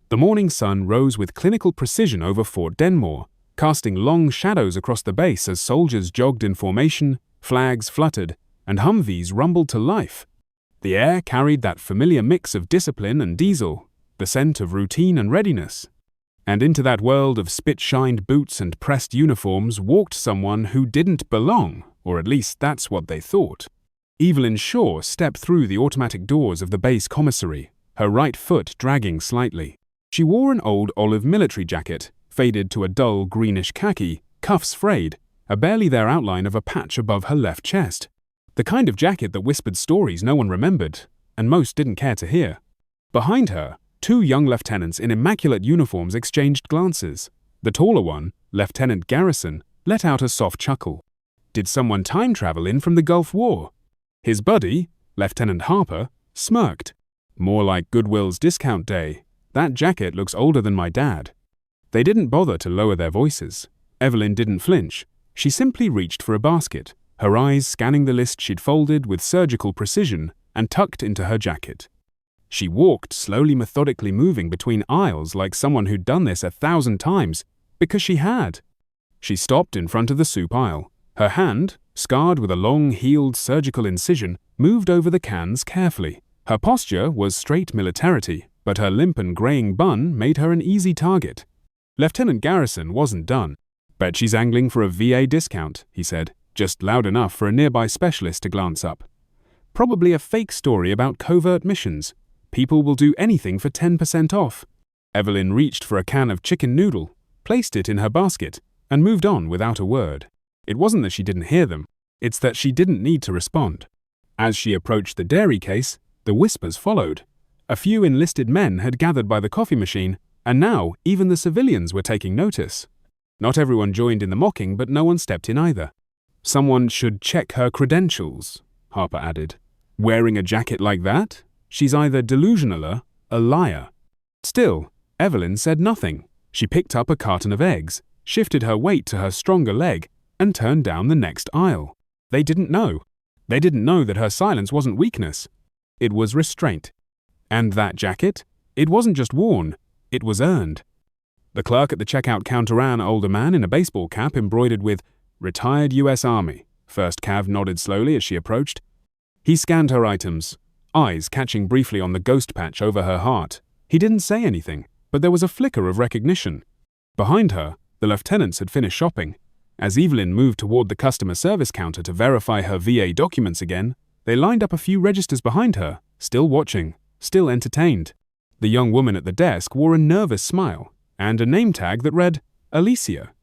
The morning sun rose with clinical precision over Fort Denmore, casting long shadows across the base as soldiers jogged in formation, flags fluttered, and Humvees rumbled to life. The air carried that familiar mix of discipline and diesel, the scent of routine and readiness. And into that world of spit-shined boots and pressed uniforms walked someone who didn't belong, or at least that's what they thought. Evelyn Shaw stepped through the automatic doors of the base commissary, her right foot dragging slightly. She wore an old olive military jacket, faded to a dull greenish khaki, cuffs frayed, a barely there outline of a patch above her left chest. The kind of jacket that whispered stories no one remembered, and most didn't care to hear. Behind her, 2 young lieutenants in immaculate uniforms exchanged glances. The taller one, Lieutenant Garrison, let out a soft chuckle. Did someone time travel in from the Gulf War? His buddy, Lieutenant Harper, smirked. More like Goodwill's discount day. That jacket looks older than my dad. They didn't bother to lower their voices. Evelyn didn't flinch. She simply reached for a basket, her eyes scanning the list she'd folded with surgical precision and tucked into her jacket. She walked, slowly methodically moving between aisles like someone who'd done this 1,000 times, because she had. She stopped in front of the soup aisle. Her hand, scarred with a long-heeled surgical incision, moved over the cans carefully. Her posture was straight militarity, but her limp and graying bun made her an easy target. Lieutenant Garrison wasn't done. Bet she's angling for a VA discount, he said, just loud enough for a nearby specialist to glance up. Probably a fake story about covert missions. People will do anything for 10% off. Evelyn reached for a can of chicken noodle, placed it in her basket, and moved on without a word. It wasn't that she didn't hear them, it's that she didn't need to respond. As she approached the dairy case, the whispers followed. A few enlisted men had gathered by the coffee machine, and now even the civilians were taking notice. Not everyone joined in the mocking, but no one stepped in either. Someone should check her credentials, Harper added. Wearing a jacket like that? She's either delusional or a liar. Still, Evelyn said nothing. She picked up a carton of eggs, shifted her weight to her stronger leg, and turned down the next aisle. They didn't know. They didn't know that her silence wasn't weakness. It was restraint. And that jacket? It wasn't just worn, it was earned. The clerk at the checkout counter ran an older man in a baseball cap embroidered with "Retired U.S. Army." First Cav nodded slowly as she approached. He scanned her items, eyes catching briefly on the ghost patch over her heart. He didn't say anything, but there was a flicker of recognition. Behind her, the lieutenants had finished shopping. As Evelyn moved toward the customer service counter to verify her VA documents again, they lined up a few registers behind her, still watching, still entertained. The young woman at the desk wore a nervous smile and a name tag that read, Alicia.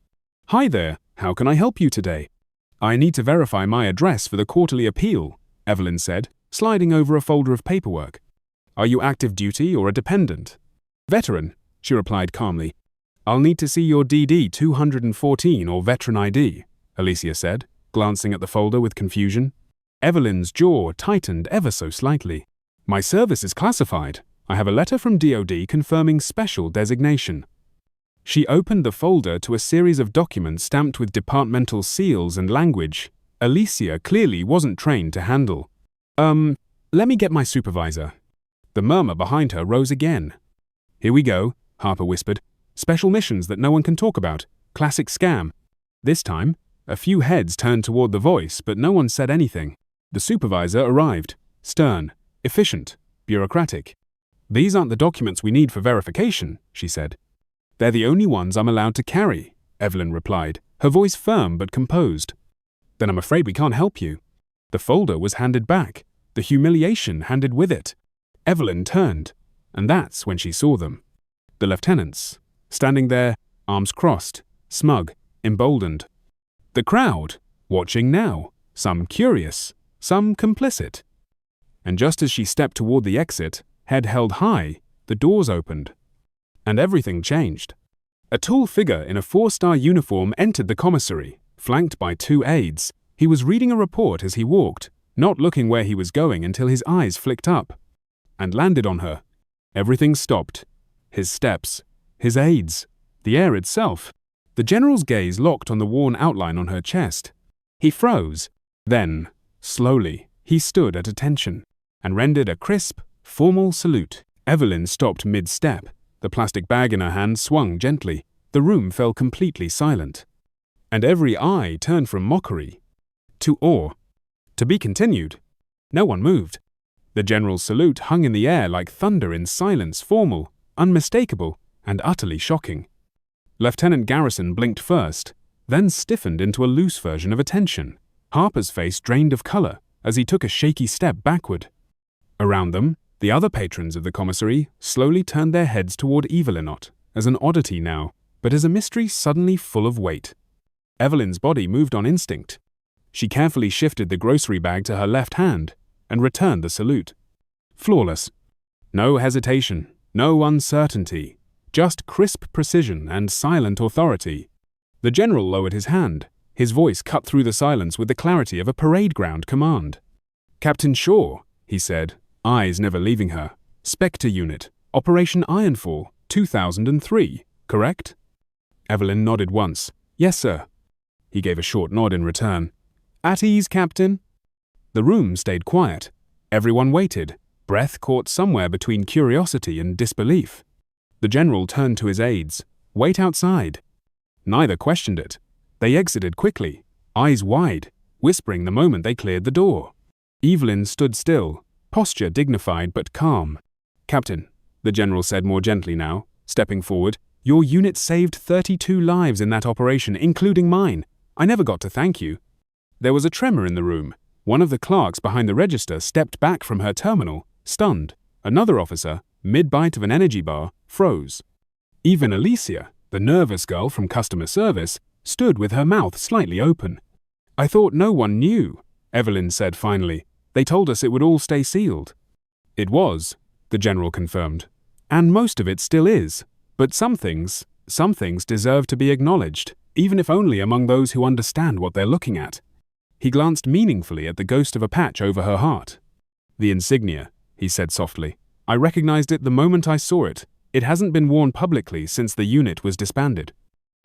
"Hi there, how can I help you today?" "I need to verify my address for the quarterly appeal," Evelyn said, sliding over a folder of paperwork. "Are you active duty or a dependent?" "Veteran," she replied calmly. "I'll need to see your DD 214 or veteran ID," Alicia said, glancing at the folder with confusion. Evelyn's jaw tightened ever so slightly. "My service is classified. I have a letter from DoD confirming special designation." She opened the folder to a series of documents stamped with departmental seals and language Alicia clearly wasn't trained to handle. Let me get my supervisor." The murmur behind her rose again. "Here we go," Harper whispered. "Special missions that no one can talk about. Classic scam." This time, a few heads turned toward the voice, but no one said anything. The supervisor arrived, stern, efficient, bureaucratic. "These aren't the documents we need for verification," she said. "They're the only ones I'm allowed to carry," Evelyn replied, her voice firm but composed. "Then I'm afraid we can't help you." The folder was handed back, the humiliation handed with it. Evelyn turned, and that's when she saw them. The lieutenants, standing there, arms crossed, smug, emboldened. The crowd, watching now, some curious, some complicit. And just as she stepped toward the exit, head held high, the doors opened. And everything changed. A tall figure in a 4-star uniform entered the commissary, flanked by 2 aides. He was reading a report as he walked, not looking where he was going until his eyes flicked up, and landed on her. Everything stopped. His steps, his aides, the air itself. The general's gaze locked on the worn outline on her chest. He froze. Then, slowly, he stood at attention, and rendered a crisp, formal salute. Evelyn stopped mid-step, The plastic bag in her hand swung gently. The room fell completely silent. And every eye turned from mockery to awe. To be continued. No one moved. The general's salute hung in the air like thunder in silence, formal, unmistakable, and utterly shocking. Lieutenant Garrison blinked first, then stiffened into a loose version of attention. Harper's face drained of color as he took a shaky step backward. Around them, the other patrons of the commissary slowly turned their heads toward Evelyn, not as an oddity now, but as a mystery suddenly full of weight. Evelyn's body moved on instinct. She carefully shifted the grocery bag to her left hand and returned the salute. Flawless. No hesitation, no uncertainty, just crisp precision and silent authority. The general lowered his hand. His voice cut through the silence with the clarity of a parade ground command. "Captain Shaw," he said, eyes never leaving her. "Spectre Unit, Operation Ironfall, 2003, correct?" Evelyn nodded once. "Yes, sir." He gave a short nod in return. "At ease, Captain." The room stayed quiet. Everyone waited, breath caught somewhere between curiosity and disbelief. The general turned to his aides. "Wait outside." Neither questioned it. They exited quickly, eyes wide, whispering the moment they cleared the door. Evelyn stood still, posture dignified but calm. "Captain," the general said more gently now, stepping forward, "your unit saved 32 lives in that operation, including mine. I never got to thank you." There was a tremor in the room. One of the clerks behind the register stepped back from her terminal, stunned. Another officer, mid-bite of an energy bar, froze. Even Alicia, the nervous girl from customer service, stood with her mouth slightly open. "I thought no one knew," Evelyn said finally. "They told us it would all stay sealed." "It was," the general confirmed. "And most of it still is. But some things deserve to be acknowledged, even if only among those who understand what they're looking at." He glanced meaningfully at the ghost of a patch over her heart. "The insignia," he said softly. "I recognized it the moment I saw it. It hasn't been worn publicly since the unit was disbanded."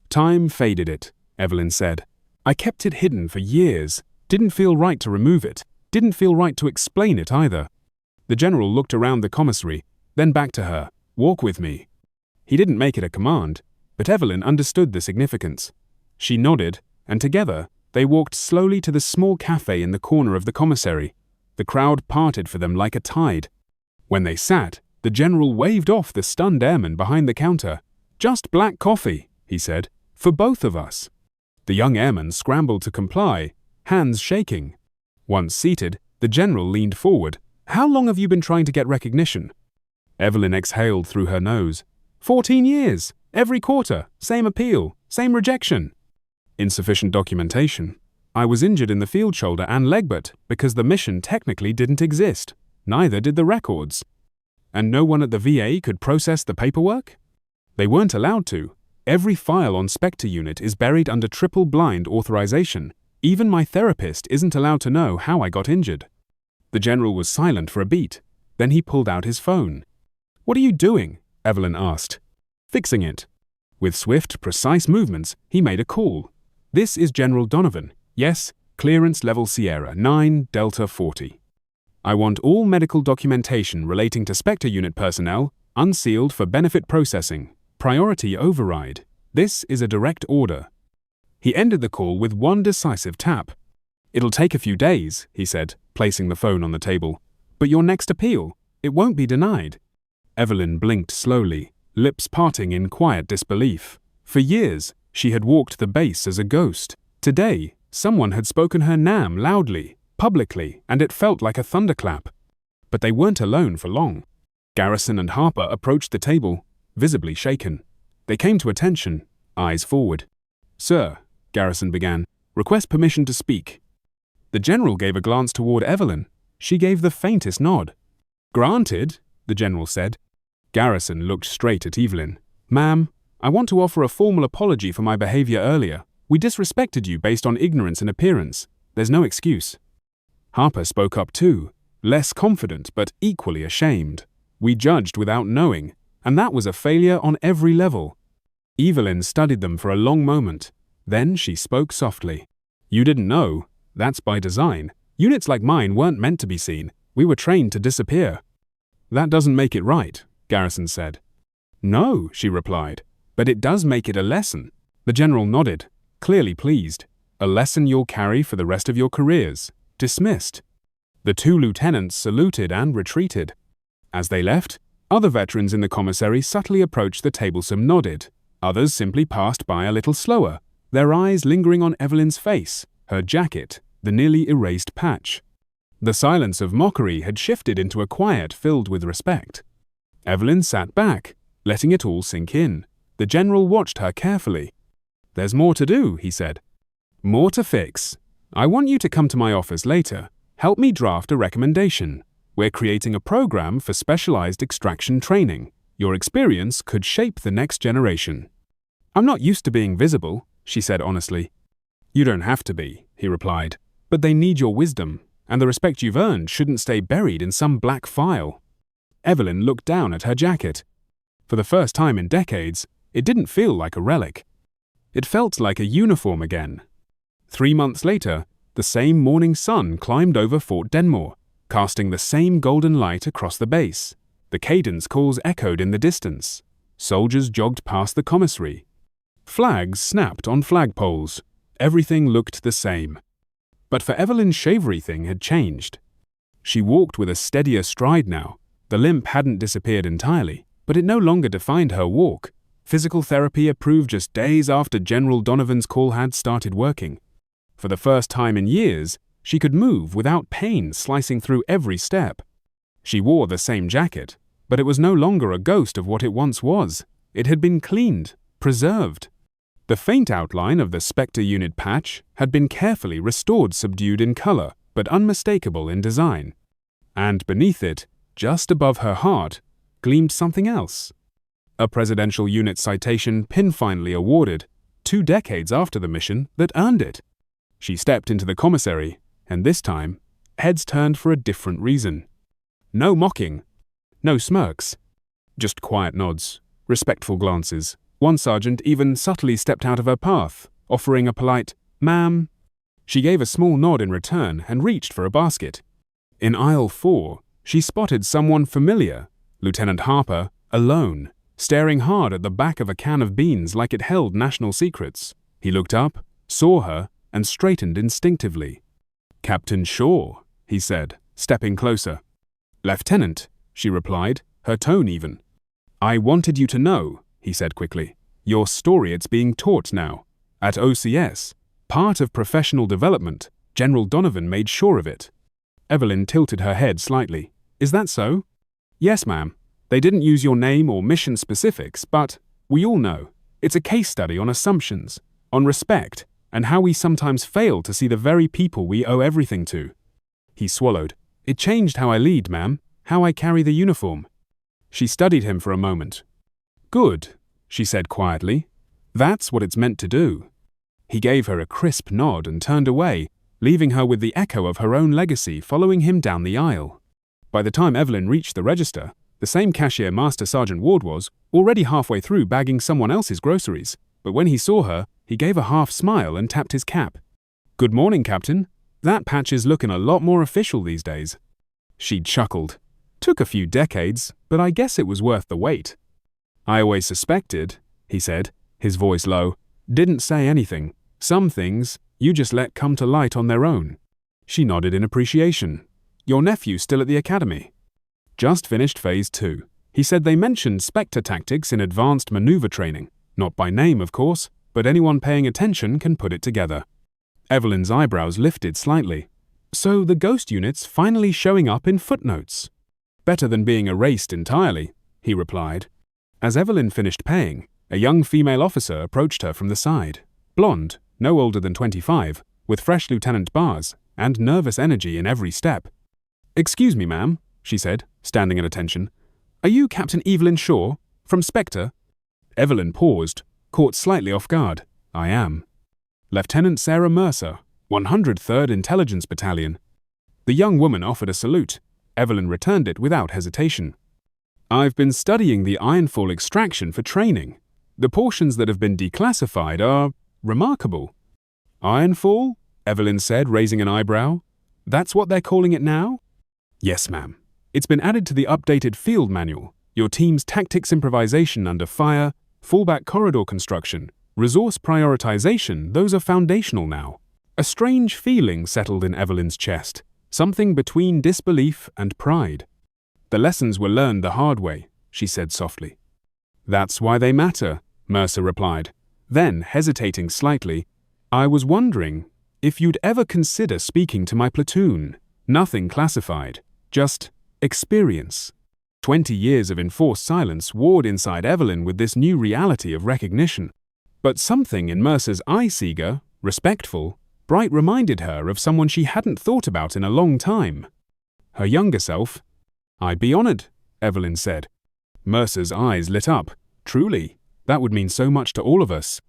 "Time faded it," Evelyn said. "I kept it hidden for years. Didn't feel right to remove it. Didn't feel right to explain it either." The general looked around the commissary, then back to her. "Walk with me." He didn't make it a command, but Evelyn understood the significance. She nodded, and together, they walked slowly to the small cafe in the corner of the commissary. The crowd parted for them like a tide. When they sat, the general waved off the stunned airman behind the counter. "Just black coffee," he said, "for both of us." The young airman scrambled to comply, hands shaking. Once seated, the general leaned forward. "How long have you been trying to get recognition?" Evelyn exhaled through her nose. 14 years. Every quarter. Same appeal. Same rejection." "Insufficient documentation. I was injured in the field shoulder and leg, but because the mission technically didn't exist. Neither did the records." "And no one at the VA could process the paperwork?" "They weren't allowed to. Every file on Spectre Unit is buried under triple-blind authorization. Even my therapist isn't allowed to know how I got injured." The general was silent for a beat. Then he pulled out his phone. "What are you doing?" Evelyn asked. "Fixing it." With swift, precise movements, he made a call. "This is General Donovan. Yes, clearance level Sierra 9 Delta 40. I want all medical documentation relating to Spectre Unit personnel unsealed for benefit processing. Priority override. This is a direct order." He ended the call with one decisive tap. "It'll take a few days," he said, placing the phone on the table. "But your next appeal, it won't be denied." Evelyn blinked slowly, lips parting in quiet disbelief. For years, she had walked the base as a ghost. Today, someone had spoken her name loudly, publicly, and it felt like a thunderclap. But they weren't alone for long. Garrison and Harper approached the table, visibly shaken. They came to attention, eyes forward. "Sir," Garrison began, "request permission to speak." The general gave a glance toward Evelyn. She gave the faintest nod. "Granted," the general said. Garrison looked straight at Evelyn. "Ma'am, I want to offer a formal apology for my behavior earlier. We disrespected you based on ignorance and appearance. There's no excuse." Harper spoke up too, less confident but equally ashamed. "We judged without knowing, and that was a failure on every level." Evelyn studied them for a long moment. Then she spoke softly. "You didn't know. That's by design. Units like mine weren't meant to be seen. We were trained to disappear." "That doesn't make it right," Garrison said. No, she replied, but it does make it a lesson. The general nodded, clearly pleased. A lesson you'll carry for the rest of your careers. Dismissed. The two lieutenants saluted and retreated. As they left, other veterans in the commissary subtly approached the table. Some nodded. Others simply passed by a little slower, their eyes lingering on Evelyn's face, her jacket, the nearly erased patch. The silence of mockery had shifted into a quiet filled with respect. Evelyn sat back, letting it all sink in. The general watched her carefully. "There's more to do," he said. "More to fix. I want you to come to my office later. Help me draft a recommendation. We're creating a program for specialized extraction training. Your experience could shape the next generation." "I'm not used to being visible," she said honestly. "You don't have to be," he replied, "but they need your wisdom, and the respect you've earned shouldn't stay buried in some black file." Evelyn looked down at her jacket. For the first time in decades, it didn't feel like a relic. It felt like a uniform again. 3 months later, the same morning sun climbed over Fort Denmore, casting the same golden light across the base. The cadence calls echoed in the distance. Soldiers jogged past the commissary. Flags snapped on flagpoles. Everything looked the same. But for Evelyn, everything had changed. She walked with a steadier stride now. The limp hadn't disappeared entirely, but it no longer defined her walk. Physical therapy approved just days after General Donovan's call had started working. For the first time in years, she could move without pain slicing through every step. She wore the same jacket, but it was no longer a ghost of what it once was. It had been cleaned, preserved. The faint outline of the Spectre unit patch had been carefully restored, subdued in color, but unmistakable in design. And beneath it, just above her heart, gleamed something else. A presidential unit citation pin finally awarded, 2 decades after the mission that earned it. She stepped into the commissary, and this time, heads turned for a different reason. No mocking, no smirks, just quiet nods, respectful glances. One sergeant even subtly stepped out of her path, offering a polite, "Ma'am." She gave a small nod in return and reached for a basket. In aisle 4, she spotted someone familiar, Lieutenant Harper, alone, staring hard at the back of a can of beans like it held national secrets. He looked up, saw her, and straightened instinctively. "Captain Shaw," he said, stepping closer. "Lieutenant," she replied, her tone even. "I wanted you to know," he said quickly. "Your story, it's being taught now. At OCS, part of professional development, General Donovan made sure of it." Evelyn tilted her head slightly. "Is that so?" "Yes, ma'am. They didn't use your name or mission specifics, but we all know. It's a case study on assumptions, on respect, and how we sometimes fail to see the very people we owe everything to." He swallowed. "It changed how I lead, ma'am, how I carry the uniform." She studied him for a moment. "Good," she said quietly. "That's what it's meant to do." He gave her a crisp nod and turned away, leaving her with the echo of her own legacy following him down the aisle. By the time Evelyn reached the register, the same cashier Master Sergeant Ward was already halfway through bagging someone else's groceries, but when he saw her, he gave a half smile and tapped his cap. "Good morning, Captain. That patch is looking a lot more official these days." She chuckled. "Took a few decades, but I guess it was worth the wait." "I always suspected," he said, his voice low. "Didn't say anything. Some things you just let come to light on their own." She nodded in appreciation. "Your nephew still at the academy?" "Just finished phase 2. He said they mentioned Spectre tactics in advanced maneuver training. Not by name, of course, but anyone paying attention can put it together." Evelyn's eyebrows lifted slightly. "So the ghost unit's finally showing up in footnotes." "Better than being erased entirely," he replied. As Evelyn finished paying, a young female officer approached her from the side. Blonde, no older than 25, with fresh lieutenant bars and nervous energy in every step. "Excuse me, ma'am," she said, standing at attention. "Are you Captain Evelyn Shaw, from Spectre?" Evelyn paused, caught slightly off guard. "I am." "Lieutenant Sarah Mercer, 103rd Intelligence Battalion." The young woman offered a salute. Evelyn returned it without hesitation. "I've been studying the ironfall extraction for training. The portions that have been declassified are remarkable." "Ironfall?" Evelyn said, raising an eyebrow. "That's what they're calling it now?" "Yes, ma'am. It's been added to the updated field manual. Your team's tactics improvisation under fire, fallback corridor construction, resource prioritization, those are foundational now. A strange feeling settled in Evelyn's chest, something between disbelief and pride. The lessons were learned the hard way, she said softly. That's why they matter, Mercer replied. Then, hesitating slightly, I was wondering if you'd ever consider speaking to my platoon. Nothing classified, just experience. 20 years of enforced silence warred inside Evelyn with this new reality of recognition. But something in Mercer's eyes, eager, respectful, bright, reminded her of someone she hadn't thought about in a long time. Her younger self. I'd be honored, Evelyn said. Mercer's eyes lit up. Truly, that would mean so much to all of us.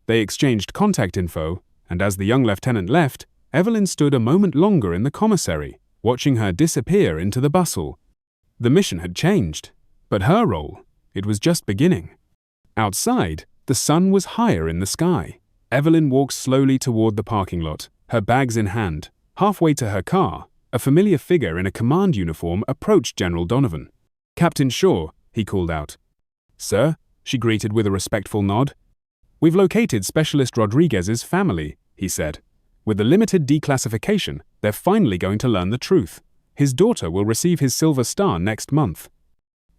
They exchanged contact info, and as the young lieutenant left, Evelyn stood a moment longer in the commissary, watching her disappear into the bustle. The mission had changed, but her role, it was just beginning. Outside, the sun was higher in the sky. Evelyn walked slowly toward the parking lot, her bags in hand. Halfway to her car, a familiar figure in a command uniform approached General Donovan. Captain Shaw, he called out. Sir, she greeted with a respectful nod. We've located Specialist Rodriguez's family, he said. With the limited declassification, they're finally going to learn the truth. His daughter will receive his Silver Star next month.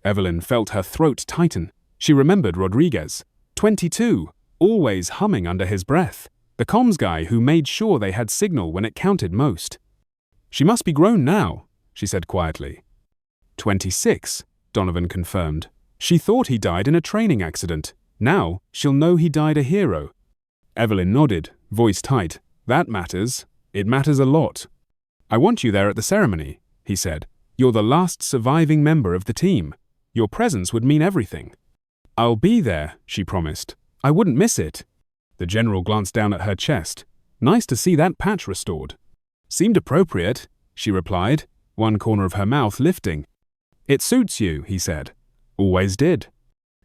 Evelyn felt her throat tighten. She remembered Rodriguez, 22, always humming under his breath, the comms guy who made sure they had signal when it counted most. She must be grown now, she said quietly. 26, Donovan confirmed. She thought he died in a training accident. Now, she'll know he died a hero. Evelyn nodded, voice tight. That matters. It matters a lot. I want you there at the ceremony, he said. You're the last surviving member of the team. Your presence would mean everything. I'll be there, she promised. I wouldn't miss it. The general glanced down at her chest. Nice to see that patch restored. Seemed appropriate, she replied, one corner of her mouth lifting. It suits you, he said. Always did.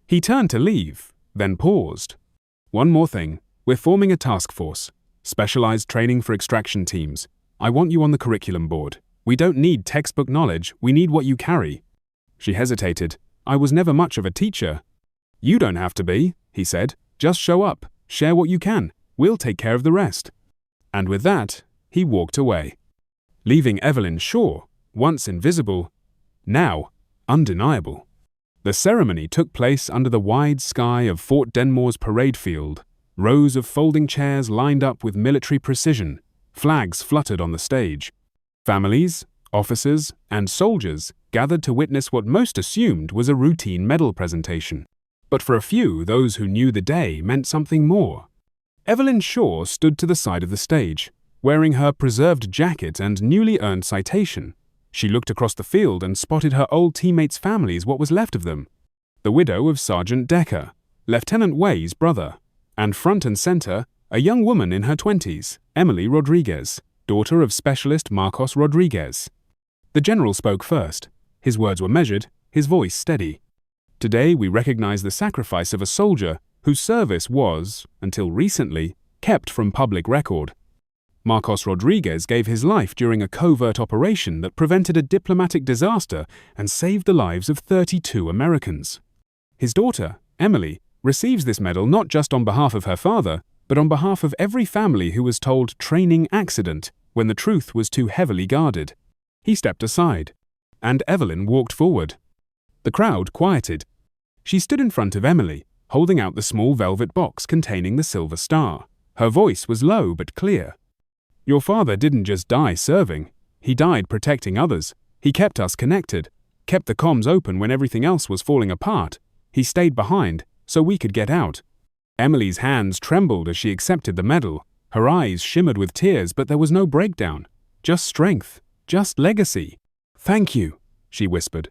He turned to leave, then paused. One more thing. We're forming a task force. Specialized training for extraction teams. I want you on the curriculum board. We don't need textbook knowledge, we need what you carry. She hesitated. I was never much of a teacher. You don't have to be, he said. Just show up, share what you can. We'll take care of the rest. And with that, he walked away, leaving Evelyn Shaw, once invisible, now undeniable. The ceremony took place under the wide sky of Fort Denmore's parade field. Rows of folding chairs lined up with military precision. Flags fluttered on the stage. Families, officers, and soldiers gathered to witness what most assumed was a routine medal presentation. But for a few, those who knew the day meant something more. Evelyn Shaw stood to the side of the stage, wearing her preserved jacket and newly earned citation. She looked across the field and spotted her old teammates' families, what was left of them. The widow of Sergeant Decker, Lieutenant Way's brother, and front and center, a young woman in her 20s, Emily Rodriguez, daughter of Specialist Marcos Rodriguez. The general spoke first. His words were measured, his voice steady. Today we recognize the sacrifice of a soldier whose service was, until recently, kept from public record. Marcos Rodriguez gave his life during a covert operation that prevented a diplomatic disaster and saved the lives of 32 Americans. His daughter, Emily, receives this medal not just on behalf of her father, but on behalf of every family who was told training accident when the truth was too heavily guarded. He stepped aside, and Evelyn walked forward. The crowd quieted. She stood in front of Emily, holding out the small velvet box containing the Silver Star. Her voice was low but clear. Your father didn't just die serving. He died protecting others. He kept us connected, kept the comms open when everything else was falling apart. He stayed behind so we could get out. Emily's hands trembled as she accepted the medal. Her eyes shimmered with tears, but there was no breakdown. Just strength, just legacy. Thank you, she whispered.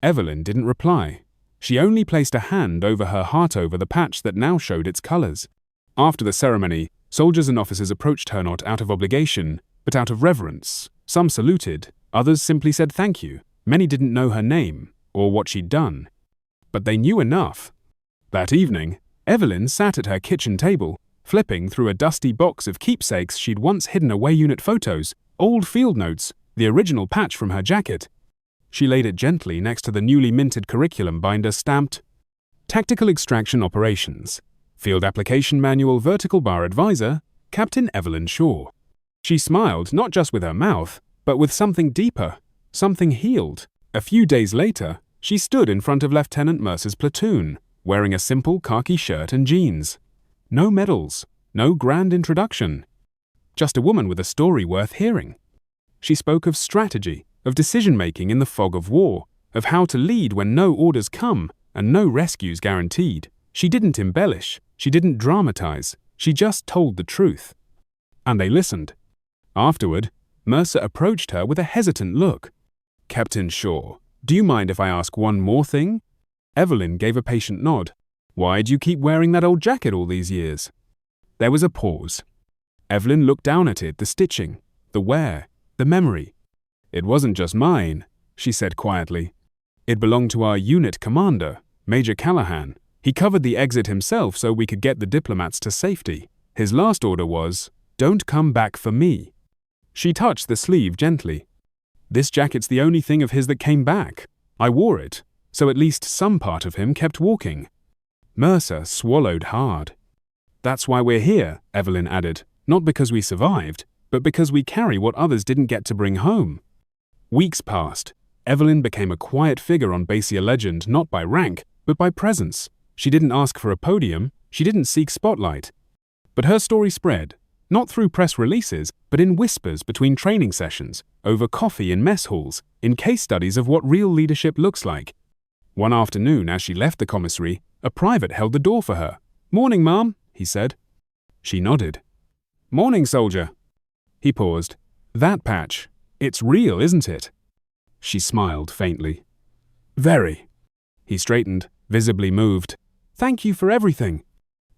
Evelyn didn't reply. She only placed a hand over her heart over the patch that now showed its colors. After the ceremony, soldiers and officers approached her not out of obligation, but out of reverence. Some saluted, others simply said thank you. Many didn't know her name, or what she'd done. But they knew enough. That evening, Evelyn sat at her kitchen table, flipping through a dusty box of keepsakes she'd once hidden away, unit photos, old field notes, the original patch from her jacket. She laid it gently next to the newly minted curriculum binder stamped Tactical Extraction Operations, Field Application Manual Vertical Bar Advisor, Captain Evelyn Shaw. She smiled not just with her mouth, but with something deeper, something healed. A few days later, she stood in front of Lieutenant Mercer's platoon, wearing a simple khaki shirt and jeans. No medals, no grand introduction. Just a woman with a story worth hearing. She spoke of strategy, of decision-making in the fog of war, of how to lead when no orders come and no rescues guaranteed. She didn't embellish, she didn't dramatize, she just told the truth. And they listened. Afterward, Mercer approached her with a hesitant look. "Captain Shaw, do you mind if I ask one more thing?" Evelyn gave a patient nod. "Why do you keep wearing that old jacket all these years?" There was a pause. Evelyn looked down at it, the stitching, the wear, the memory. "It wasn't just mine," she said quietly. "It belonged to our unit commander, Major Callahan. He covered the exit himself so we could get the diplomats to safety. His last order was, 'Don't come back for me.'" She touched the sleeve gently. "This jacket's the only thing of his that came back. I wore it, so at least some part of him kept walking." Mercer swallowed hard. "That's why we're here," Evelyn added, "not because we survived, but because we carry what others didn't get to bring home." Weeks passed. Evelyn became a quiet figure on Basia Legend not by rank, but by presence. She didn't ask for a podium, she didn't seek spotlight. But her story spread, not through press releases, but in whispers between training sessions, over coffee in mess halls, in case studies of what real leadership looks like. One afternoon, as she left the commissary, a private held the door for her. "Morning, ma'am," he said. She nodded. "Morning, soldier." He paused. "That patch, it's real, isn't it?" She smiled faintly. "Very." He straightened, visibly moved. "Thank you for everything."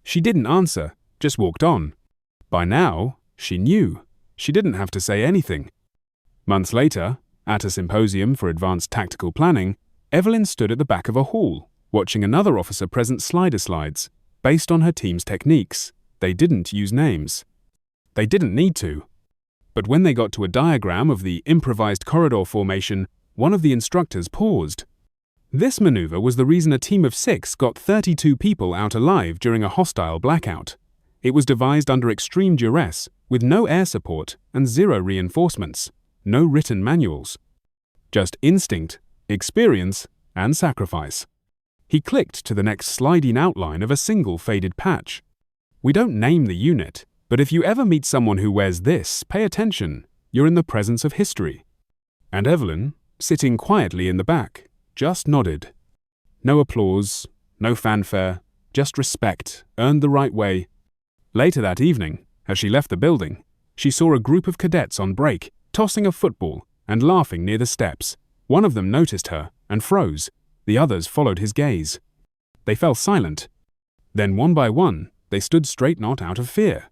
She didn't answer, just walked on. By now, she knew. She didn't have to say anything. Months later, at a symposium for advanced tactical planning, Evelyn stood at the back of a hall, watching another officer present slider slides, based on her team's techniques. They didn't use names. They didn't need to. But when they got to a diagram of the improvised corridor formation, one of the instructors paused. This maneuver was the reason a team of 6 got 32 people out alive during a hostile blackout. It was devised under extreme duress, with no air support and 0 reinforcements, no written manuals. Just instinct, experience, and sacrifice. He clicked to the next sliding outline of a single faded patch. We don't name the unit, but if you ever meet someone who wears this, pay attention, you're in the presence of history. And Evelyn, sitting quietly in the back, just nodded. No applause, no fanfare, just respect, earned the right way. Later that evening, as she left the building, she saw a group of cadets on break, tossing a football and laughing near the steps. One of them noticed her and froze. The others followed his gaze. They fell silent. Then one by one, they stood straight, not out of fear,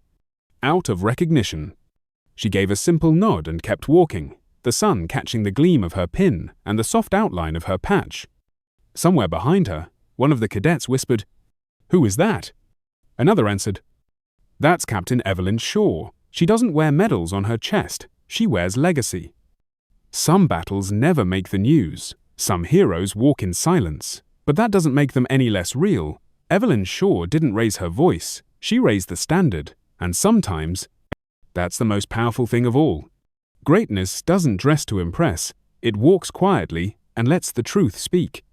out of recognition. She gave a simple nod and kept walking, the sun catching the gleam of her pin and the soft outline of her patch. Somewhere behind her, one of the cadets whispered, "Who is that?" Another answered, "That's Captain Evelyn Shaw. She doesn't wear medals on her chest, she wears legacy." Some battles never make the news. Some heroes walk in silence, but that doesn't make them any less real. Evelyn Shaw didn't raise her voice, she raised the standard, and sometimes, that's the most powerful thing of all. Greatness doesn't dress to impress, it walks quietly and lets the truth speak.